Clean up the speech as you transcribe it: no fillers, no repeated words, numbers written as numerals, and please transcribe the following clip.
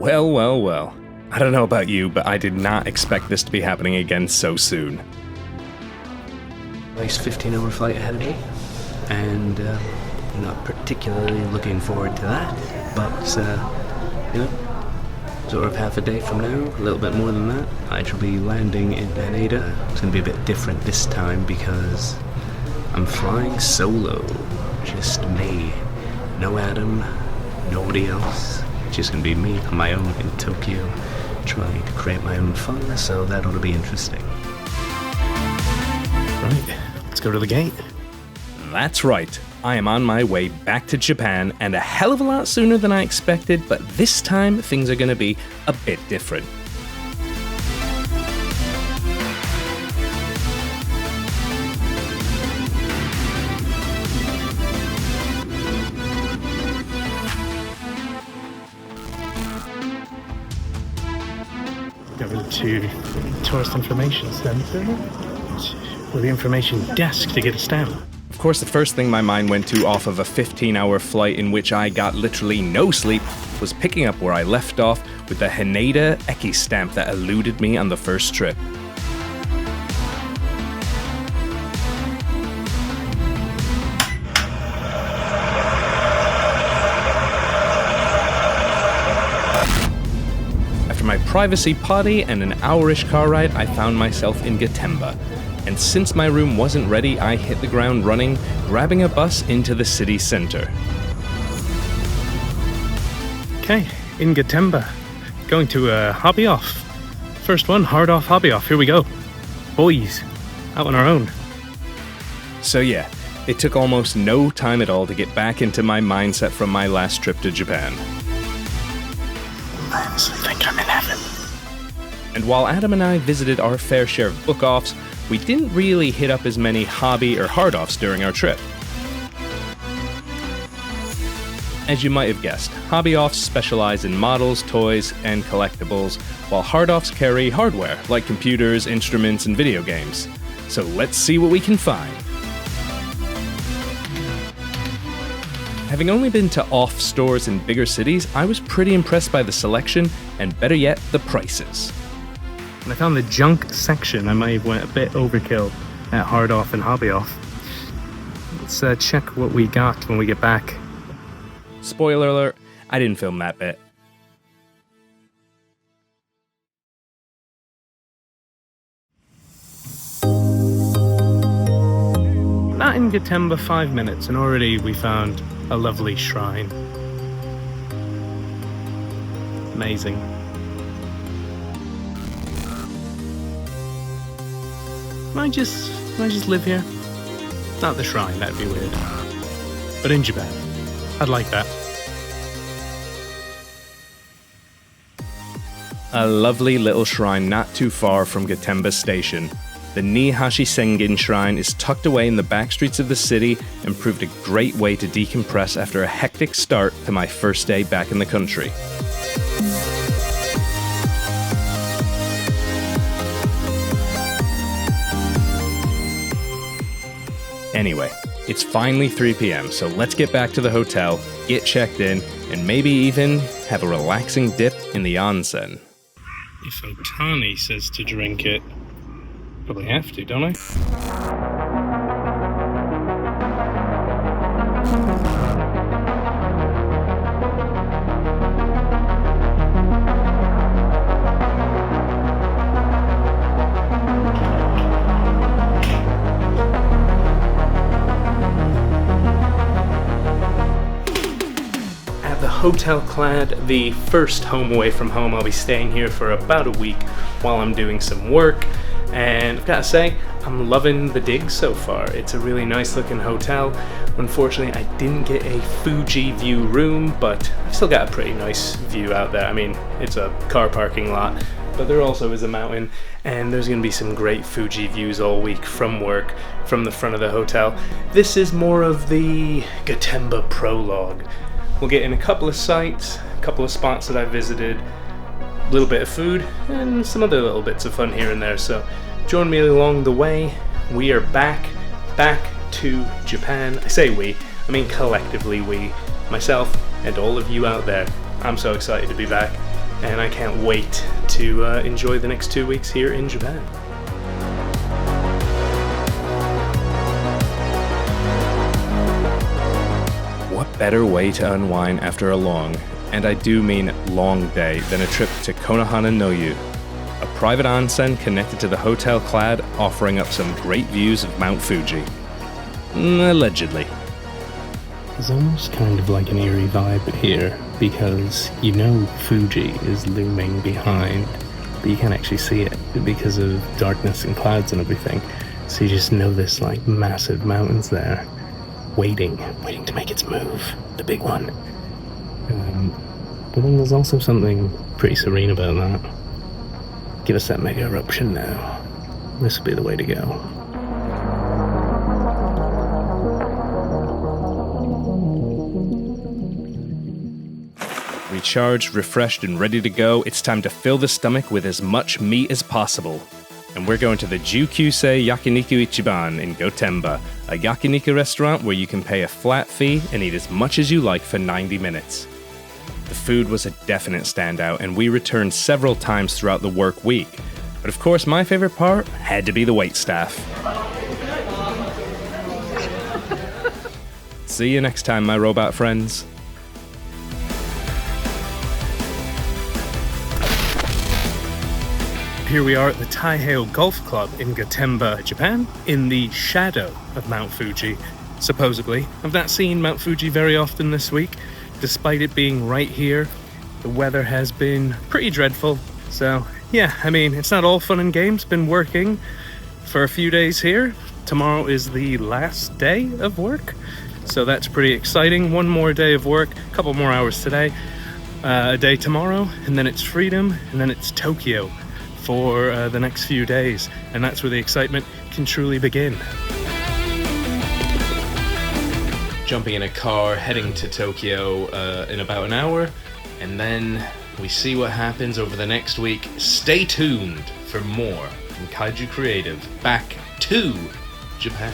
Well, well, well. I don't know about you, but I did not expect this to be happening again so soon. Nice 15-hour flight ahead of me, and not particularly looking forward to that, but, sort of half a day from now, a little bit more than that, I shall be landing in Haneda. It's going to be a bit different this time because I'm flying solo, just me. No Adam, nobody else, just going to be me on my own in Tokyo, trying to create my own fun, so that ought to be interesting. Right, let's go to the gate. That's right. I am on my way back to Japan, and a hell of a lot sooner than I expected, but this time things are going to be a bit different. Over to Tourist Information Center, or the information desk to get us down. Of course, the first thing my mind went to off of a 15-hour flight in which I got literally no sleep was picking up where I left off with the Haneda Eki stamp that eluded me on the first trip. After my privacy potty and an hour-ish car ride, I found myself in Gotemba. And since my room wasn't ready, I hit the ground running, grabbing a bus into the city center. Okay, in Gotemba. Going to a hobby off. First one, hard off, hobby off. Here we go. Boys, out on our own. So yeah, it took almost no time at all to get back into my mindset from my last trip to Japan. I honestly think I'm in heaven. And while Adam and I visited our fair share of book-offs, we didn't really hit up as many hobby or hard-offs during our trip. As you might have guessed, hobby-offs specialize in models, toys, and collectibles, while hard-offs carry hardware, like computers, instruments, and video games. So let's see what we can find. Having only been to off stores in bigger cities, I was pretty impressed by the selection, and better yet, the prices. When I found the junk section, I might have went a bit overkill at hard off and hobby off. Let's check what we got when we get back. Spoiler alert, I didn't film that bit. Not in Gotemba 5 minutes, and already we found a lovely shrine. Amazing. Can I just live here? Not the shrine, that'd be weird. But in Japan, I'd like that. A lovely little shrine not too far from Gotemba Station. The Niihashi Shrine is tucked away in the back streets of the city and proved a great way to decompress after a hectic start to my first day back in the country. Anyway, it's finally 3 p.m, so let's get back to the hotel, get checked in, and maybe even have a relaxing dip in the onsen. If Otani says to drink it, probably have to, don't I? Hotel Clad, the first home away from home. I'll be staying here for about a week while I'm doing some work, and I've got to say, I'm loving the digs so far. It's a really nice looking hotel. Unfortunately, I didn't get a Fuji view room, but I've still got a pretty nice view out there. I mean, it's a car parking lot, but there also is a mountain, and there's going to be some great Fuji views all week from work, from the front of the hotel. This is more of the Gotemba Prologue. We'll get in a couple of sites, a couple of spots that I visited, a little bit of food, and some other little bits of fun here and there. So join me along the way. We are back to Japan. I say we, I mean collectively we, myself and all of you out there. I'm so excited to be back. and I can't wait to enjoy the next 2 weeks here in Japan. What better way to unwind after a long, and I do mean long day, than a trip to Konohana no Yu, a private onsen connected to the hotel clad, offering up some great views of Mount Fuji. Allegedly. There's almost kind of like an eerie vibe here, because you know Fuji is looming behind, but you can't actually see it because of darkness and clouds and everything. So you just know this like massive mountains there, waiting to make its move, the big one. But then there's also something pretty serene about that. Give us that mega eruption now. This will be the way to go. Recharged, refreshed, and ready to go, it's time to fill the stomach with as much meat as possible. And we're going to the Jukyusei Yakiniku Ichiban in Gotemba, a yakiniku restaurant where you can pay a flat fee and eat as much as you like for 90 minutes. The food was a definite standout, and we returned several times throughout the work week. But of course, my favorite part had to be the waitstaff. See you next time, my robot friends. Here we are at the Taiheiyo Golf Club in Gotemba, Japan, in the shadow of Mount Fuji, supposedly. I've not seen Mount Fuji very often this week. Despite it being right here, the weather has been pretty dreadful. So, yeah, I mean, it's not all fun and games. Been working for a few days here. Tomorrow is the last day of work, so that's pretty exciting. One more day of work, a couple more hours today, a day tomorrow, and then it's freedom, and then it's Tokyo for the next few days, and that's where the excitement can truly begin. Jumping in a car, heading to Tokyo in about an hour, and then we see what happens over the next week. Stay tuned for more from Kaiju Creative back to Japan.